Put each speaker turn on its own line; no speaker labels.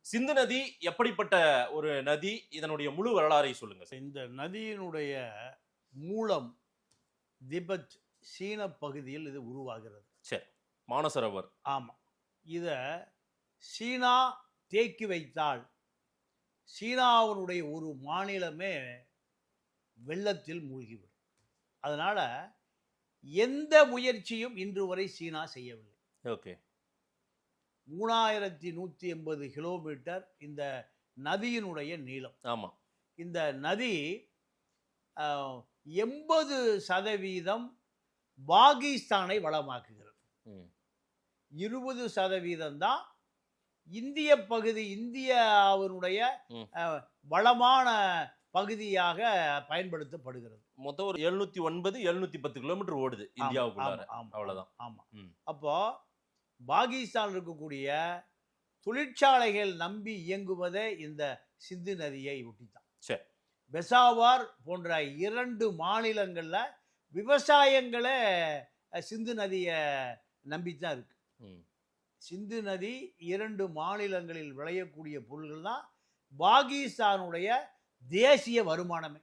சிந்து நதி எப்படிப்பட்ட ஒரு நதி? இதனுடைய முழு வரலாறை சொல்லுங்க சார்.
இந்த நதியினுடைய மூலம் திபெத் சீன பகுதியில் இது உருவாகிறது.
சரி. மானசரோவர்.
ஆமாம். இத சீனா தேக்கி வைத்தால் சீனாவினுடைய ஒரு மாநிலமே வெள்ளத்தில் மூழ்கிவிடும். அதனால எந்த முயற்சியும் இன்று வரை சீனா செய்யவில்லை.
ஓகே.
3180 கிலோமீட்டர் இந்த நதியினுடைய நீளம்.
ஆமா.
இந்த நதி 80% பாகிஸ்தானை வளமாக்குகிறது. 20% தான் இந்திய பகுதி, இந்தியாவினுடைய வளமான பகுதியாக பயன்படுத்தப்படுகிறது.
மொத்தம் ஒரு 709, 710 கிலோமீட்டர் ஓடுது இந்தியாவுக்குள்ளார. அவ்வளவுதான்.
ஆமா. அப்போ பாகிஸ்தான் இருக்கக்கூடிய தொழிற்சாலைகள் நம்பி இயங்குவதே இந்த சிந்து நதியை ஒட்டித்தான்.
சரி.
பெசாவார் போன்ற 2 மாநிலங்கள்ல விவசாயங்களே சிந்து நதியை நம்பித்தான் இருக்கு. சிந்து நதி 2 மாநிலங்களில் விளையக்கூடிய பொருள்கள் தான் பாகிஸ்தானுடைய தேசிய வருமானமே.